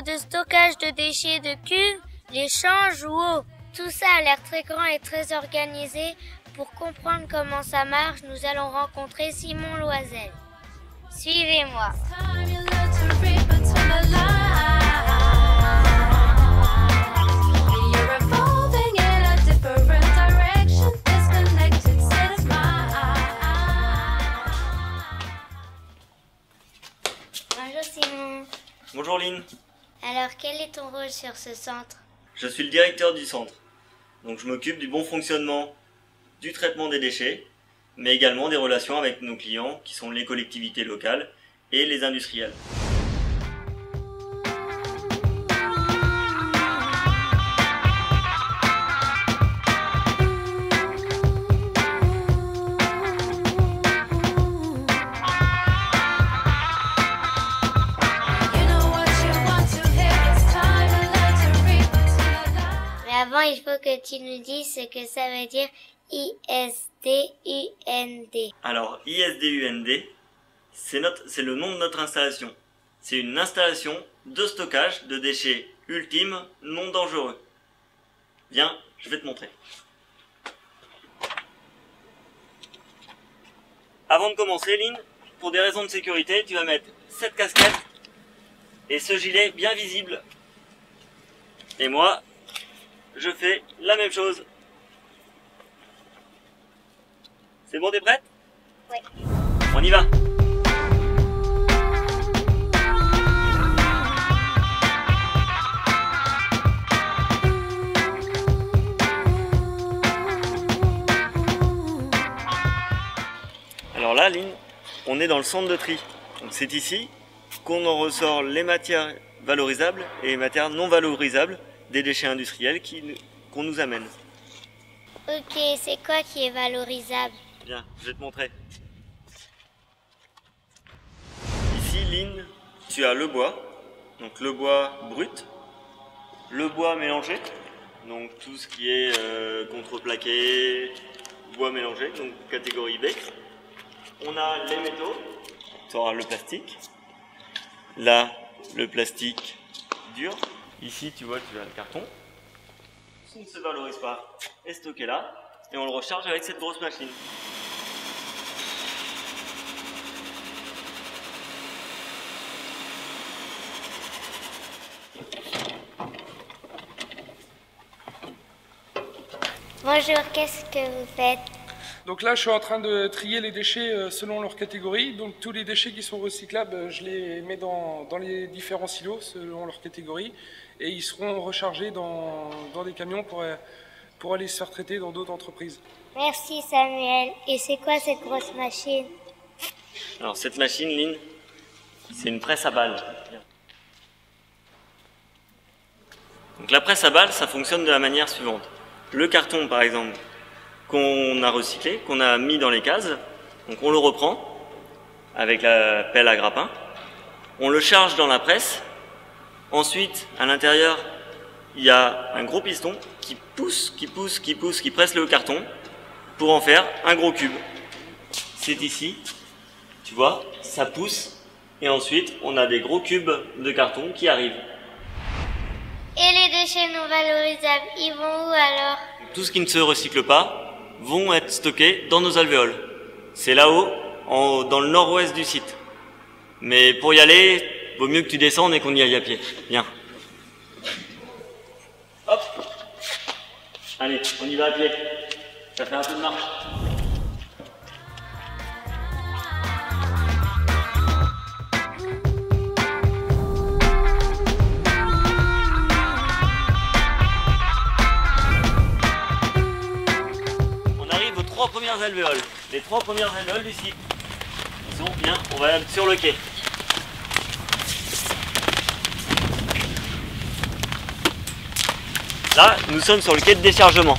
centre de stockage de déchets de cuves, l'échange ou eau. Tout ça a l'air très grand et très organisé. Pour comprendre comment ça marche, nous allons rencontrer Simon Loisel. Suivez-moi. Bonjour Simon. Bonjour Lynn. Alors quel est ton rôle sur ce centre? Je suis le directeur du centre. Donc je m'occupe du bon fonctionnement du traitement des déchets, mais également des relations avec nos clients qui sont les collectivités locales et les industriels. Avant, il faut que tu nous dises ce que ça veut dire ISDUND. Alors ISDUND, c'est le nom de notre installation. C'est une installation de stockage de déchets ultimes non dangereux. Viens, je vais te montrer. Avant de commencer, Lynn, pour des raisons de sécurité, tu vas mettre cette casquette et ce gilet bien visible. Et moi, je fais la même chose. C'est bon, t'es prête? Oui. On y va. Alors là, Lynn, on est dans le centre de tri. Donc c'est ici qu'on en ressort les matières valorisables et les matières non valorisables des déchets industriels qu'on nous amène. Ok, c'est quoi qui est valorisable? Bien, je vais te montrer. Ici, Lynn, tu as le bois, donc le bois brut, le bois mélangé, donc tout ce qui est contreplaqué, bois mélangé, donc catégorie B. On a les métaux, tu auras le plastique, là, le plastique dur. Ici, tu vois, tu as le carton. Ça ne se valorise pas. Est stocké là. Et on le recharge avec cette grosse machine. Bonjour, qu'est-ce que vous faites? Donc là, je suis en train de trier les déchets selon leur catégorie. Donc tous les déchets qui sont recyclables, je les mets dans les différents silos selon leur catégorie. Et ils seront rechargés dans des camions pour aller se faire traiter dans d'autres entreprises. Merci Samuel. Et c'est quoi cette grosse machine? Alors cette machine, Lynn, c'est une presse à balles. Donc la presse à balles, ça fonctionne de la manière suivante. Le carton, par exemple, qu'on a recyclé, qu'on a mis dans les cases, donc on le reprend avec la pelle à grappin, on le charge dans la presse. Ensuite, à l'intérieur, il y a un gros piston qui pousse, qui presse le carton pour en faire un gros cube. C'est ici, tu vois, ça pousse et ensuite on a des gros cubes de carton qui arrivent. Et les déchets non valorisables, ils vont où alors? Tout ce qui ne se recycle pas vont être stockés dans nos alvéoles. C'est là-haut, dans le nord-ouest du site. Mais pour y aller, vaut mieux que tu descendes et qu'on y aille à pied. Viens. Hop. Allez, on y va à pied. Ça fait un peu de marche. On arrive aux 3 premières alvéoles. Les 3 premières alvéoles du site. Ils sont bien, on va sur le quai. Là, nous sommes sur le quai de déchargement.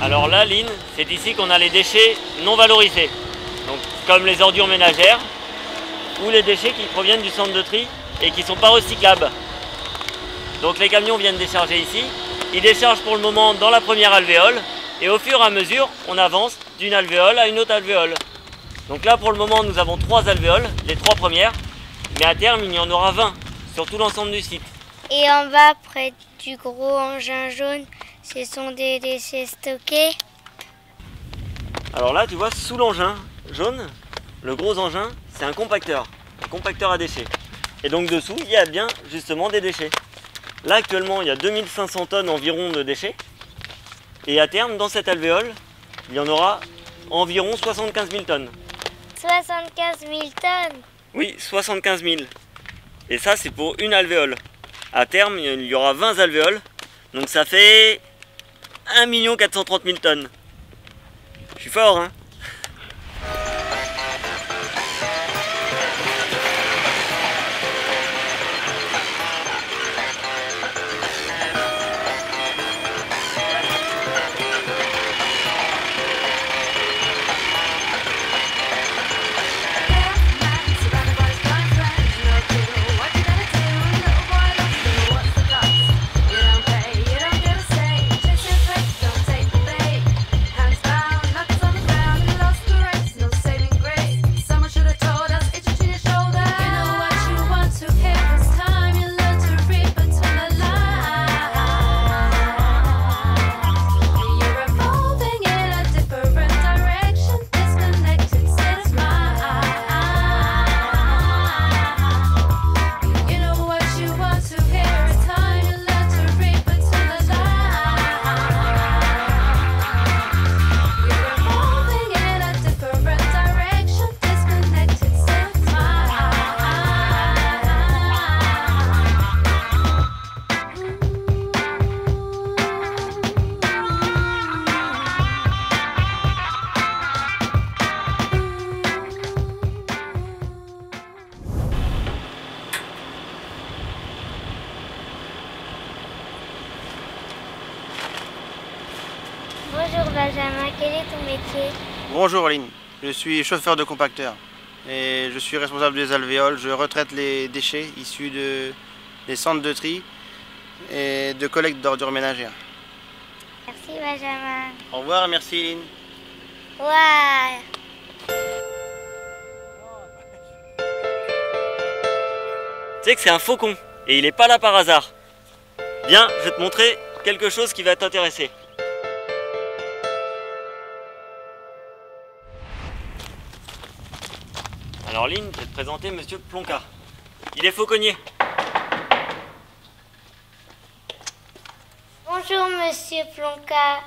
Alors là, Lynn, c'est ici qu'on a les déchets non valorisés. Donc, comme les ordures ménagères ou les déchets qui proviennent du centre de tri et qui ne sont pas recyclables. Donc les camions viennent décharger ici. Ils déchargent pour le moment dans la première alvéole. Et au fur et à mesure, on avance d'une alvéole à une autre alvéole. Donc là, pour le moment, nous avons 3 alvéoles, les 3 premières. Mais à terme, il y en aura 20 sur tout l'ensemble du site. Et en bas, près du gros engin jaune, ce sont des déchets stockés. Alors là, tu vois, sous l'engin jaune, le gros engin, c'est un compacteur à déchets. Et donc dessous, il y a bien justement des déchets. Là, actuellement, il y a 2500 tonnes environ de déchets. Et à terme, dans cette alvéole, il y en aura environ 75 000 tonnes. 75 000 tonnes. Oui, 75 000. Et ça, c'est pour une alvéole. À terme, il y aura 20 alvéoles. Donc ça fait 1 430 000 tonnes. Je suis fort, hein? Bonjour Benjamin, quel est ton métier? Bonjour Aline, je suis chauffeur de compacteur et je suis responsable des alvéoles. Je retraite les déchets issus des centres de tri et de collecte d'ordures ménagères. Merci Benjamin. Au revoir, merci Aline. Ouais. Tu sais que c'est un faucon et il n'est pas là par hasard. Viens, je vais te montrer quelque chose qui va t'intéresser. Alors Lynn, je vais te présenter Monsieur Plonka. Il est fauconnier. Bonjour Monsieur Plonka.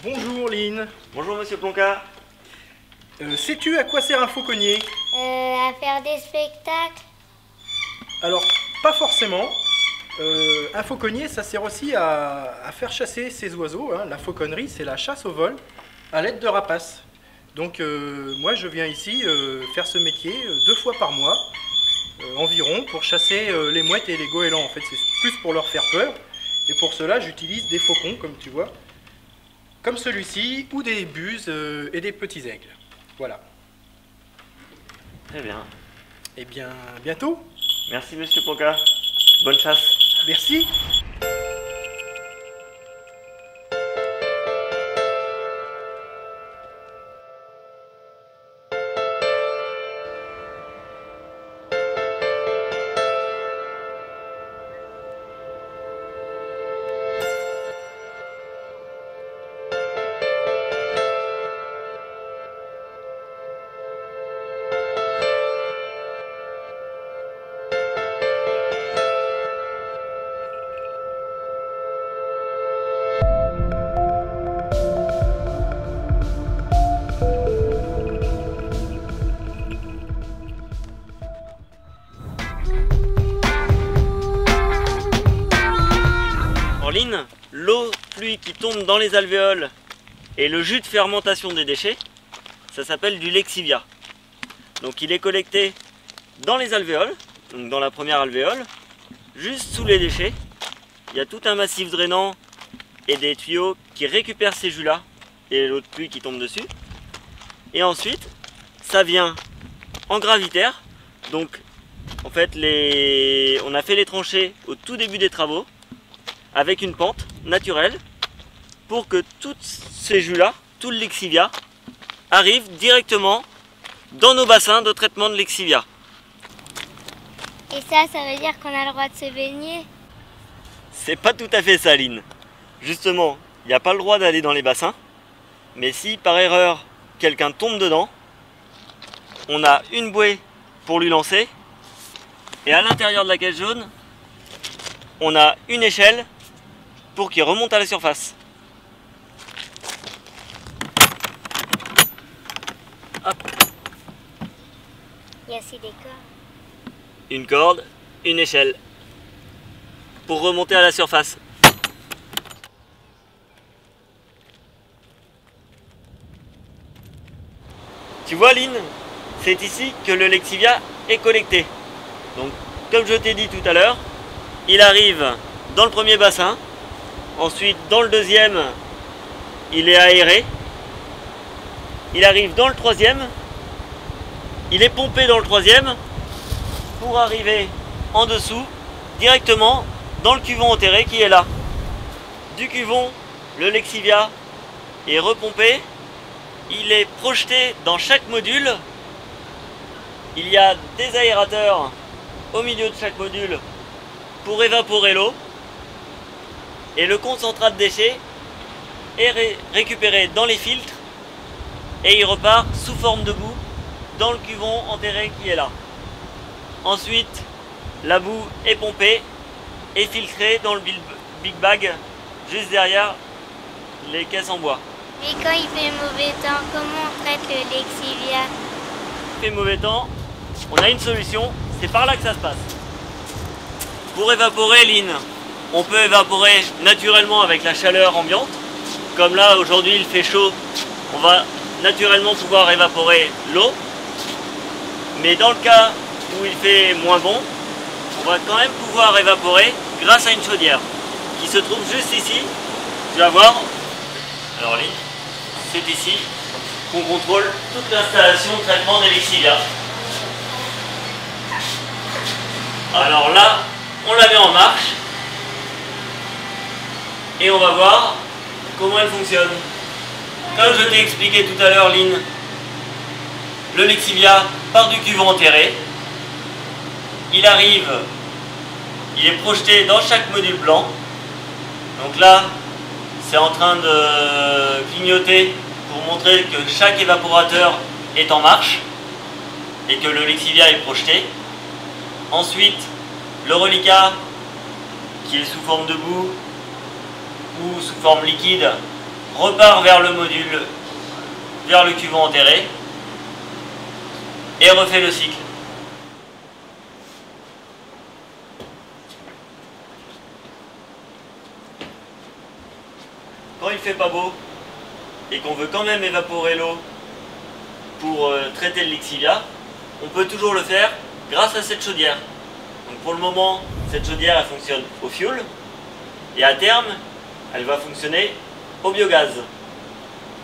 Bonjour Lynn. Bonjour Monsieur Plonka. Sais-tu à quoi sert un fauconnier? À faire des spectacles. Alors, pas forcément. Un fauconnier, ça sert aussi à faire chasser ses oiseaux, hein. La fauconnerie, c'est la chasse au vol à l'aide de rapaces. Donc moi, je viens ici faire ce métier 2 fois par mois, environ, pour chasser les mouettes et les goélands. En fait, c'est plus pour leur faire peur. Et pour cela, j'utilise des faucons, comme tu vois, comme celui-ci, ou des buses et des petits aigles. Voilà. Très bien. Eh bien, à bientôt. Merci Monsieur Plonka. Bonne chasse. Merci. L'eau pluie qui tombe dans les alvéoles et le jus de fermentation des déchets, ça s'appelle du lexivia. Donc il est collecté dans les alvéoles, donc dans la première alvéole, juste sous les déchets. Il y a tout un massif drainant et des tuyaux qui récupèrent ces jus-là et l'eau de pluie qui tombe dessus. Et ensuite, ça vient en gravitaire, donc En fait, on a fait les tranchées au tout début des travaux avec une pente naturelle pour que tous ces jus-là, tout le lexivia, arrive directement dans nos bassins de traitement de lexivia. Et ça veut dire qu'on a le droit de se baigner? C'est pas tout à fait ça, Lynn. Justement, il n'y a pas le droit d'aller dans les bassins, mais si par erreur quelqu'un tombe dedans, on a une bouée pour lui lancer, et à l'intérieur de la caisse jaune, on a une échelle pour qu'il remonte à la surface. Hop. Il y a aussi des cordes. Une corde, une échelle, pour remonter à la surface. Tu vois, Lynn, c'est ici que le lexivia est collecté. Donc, comme je t'ai dit tout à l'heure, il arrive dans le premier bassin, ensuite dans le deuxième, il est aéré, il arrive dans le troisième, il est pompé dans le troisième, pour arriver en dessous, directement dans le cuvon enterré qui est là. Du cuvon, le lexivia est repompé, il est projeté dans chaque module. Il y a des aérateurs au milieu de chaque module pour évaporer l'eau. Et le concentrat de déchets est récupéré dans les filtres et il repart sous forme de boue dans le cuvon enterré qui est là. Ensuite, la boue est pompée et filtrée dans le big bag juste derrière les caisses en bois. Mais quand il fait mauvais temps, comment on traite le lexivia? Il fait mauvais temps, on a une solution, c'est par là que ça se passe. Pour évaporer, Lynn, on peut évaporer naturellement avec la chaleur ambiante. Comme là, aujourd'hui, il fait chaud, on va naturellement pouvoir évaporer l'eau. Mais dans le cas où il fait moins bon, on va quand même pouvoir évaporer grâce à une chaudière qui se trouve juste ici. Tu vas voir. Alors Lynn, c'est ici qu'on contrôle toute l'installation de traitement des lexivia. Alors là, on la met en marche et on va voir comment elle fonctionne. Comme je t'ai expliqué tout à l'heure, Lynn, le lexivia part du cuvon enterré, il arrive, il est projeté dans chaque module blanc. Donc là, c'est en train de clignoter pour montrer que chaque évaporateur est en marche et que le lexivia est projeté. Ensuite, le reliquat, qui est sous forme de boue ou sous forme liquide, repart vers le module, vers le cuvon enterré et refait le cycle. Quand il fait pas beau et qu'on veut quand même évaporer l'eau pour traiter le lexivia, on peut toujours le faire grâce à cette chaudière. Donc pour le moment, cette chaudière elle fonctionne au fioul et à terme, elle va fonctionner au biogaz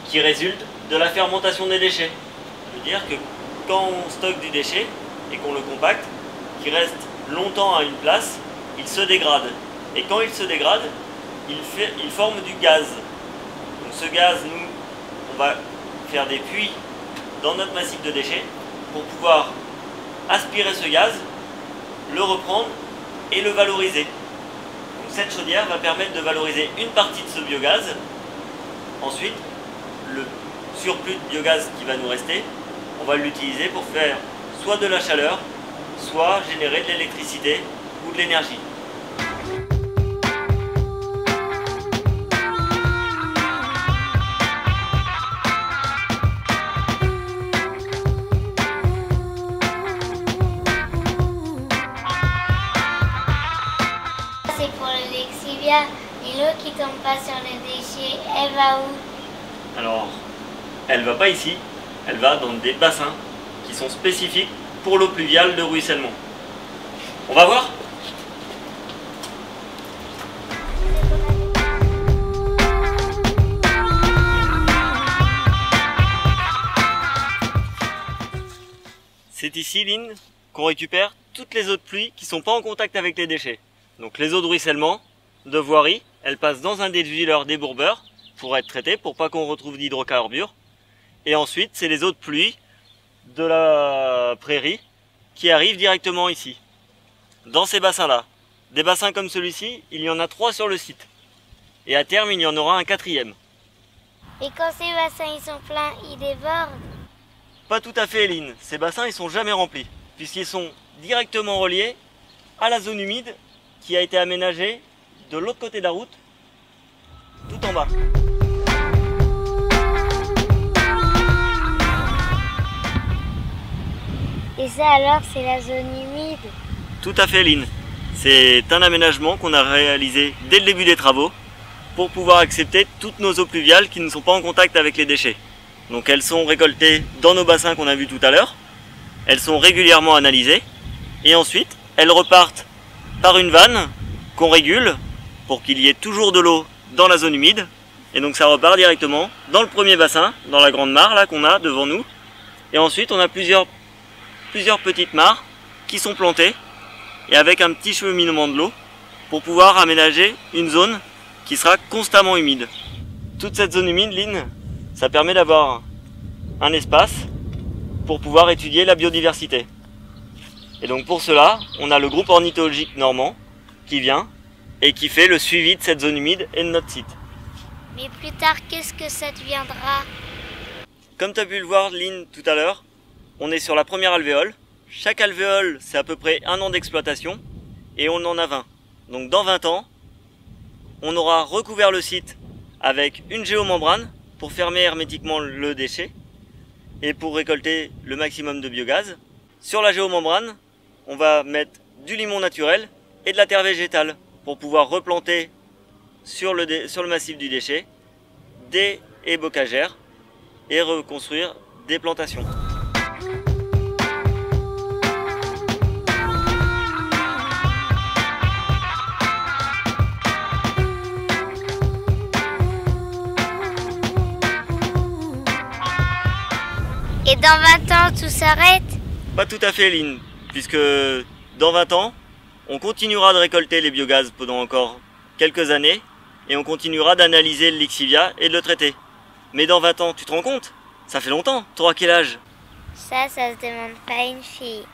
qui résulte de la fermentation des déchets. Ça veut dire que quand on stocke du déchet et qu'on le compacte, qu'il reste longtemps à une place, il se dégrade. Et quand il se dégrade, il forme du gaz. Donc ce gaz, nous, on va faire des puits dans notre massif de déchets pour pouvoir aspirer ce gaz, le reprendre et le valoriser. Donc cette chaudière va permettre de valoriser une partie de ce biogaz. Ensuite, le surplus de biogaz qui va nous rester, on va l'utiliser pour faire soit de la chaleur, soit générer de l'électricité ou de l'énergie. C'est pour le lexivia, et l'eau qui tombe pas sur les déchets, elle va où? Alors, elle va pas ici, elle va dans des bassins qui sont spécifiques pour l'eau pluviale de ruissellement. On va voir? C'est ici, Lynn, qu'on récupère toutes les eaux de pluie qui ne sont pas en contact avec les déchets. Donc les eaux de ruissellement, de voirie, elles passent dans un déduileur débourbeur pour être traitées, pour pas qu'on retrouve d'hydrocarbures. Et ensuite, c'est les eaux de pluie de la prairie qui arrivent directement ici, dans ces bassins-là. Des bassins comme celui-ci, il y en a 3 sur le site. Et à terme, il y en aura un 4e. Et quand ces bassins ils sont pleins, ils débordent? Pas tout à fait, Eline. Ces bassins, ils sont jamais remplis, puisqu'ils sont directement reliés à la zone humide qui a été aménagée de l'autre côté de la route, tout en bas. Et ça alors, c'est la zone humide? Tout à fait, Eline. C'est un aménagement qu'on a réalisé dès le début des travaux pour pouvoir accepter toutes nos eaux pluviales qui ne sont pas en contact avec les déchets. Donc elles sont récoltées dans nos bassins qu'on a vus tout à l'heure, elles sont régulièrement analysées et ensuite elles repartent par une vanne qu'on régule pour qu'il y ait toujours de l'eau dans la zone humide. Et donc ça repart directement dans le premier bassin, dans la grande mare là qu'on a devant nous. Et ensuite on a plusieurs petites mares qui sont plantées et avec un petit cheminement de l'eau pour pouvoir aménager une zone qui sera constamment humide. Toute cette zone humide, Lynn, ça permet d'avoir un espace pour pouvoir étudier la biodiversité. Et donc pour cela, on a le groupe ornithologique normand qui vient et qui fait le suivi de cette zone humide et de notre site. Mais plus tard, qu'est-ce que ça deviendra? Comme tu as pu le voir, Lynn, tout à l'heure, on est sur la première alvéole. Chaque alvéole, c'est à peu près 1 an d'exploitation et on en a 20. Donc dans 20 ans, on aura recouvert le site avec une géomembrane pour fermer hermétiquement le déchet et pour récolter le maximum de biogaz. Sur la géomembrane, on va mettre du limon naturel et de la terre végétale pour pouvoir replanter sur le massif du déchet des haies bocagères et reconstruire des plantations. Et dans 20 ans, tout s'arrête? Pas tout à fait, Lynn, puisque dans 20 ans, on continuera de récolter les biogaz pendant encore quelques années et on continuera d'analyser le lixivia et de le traiter. Mais dans 20 ans, tu te rends compte? Ça fait longtemps. T'auras quel âge? Ça se demande pas une fille.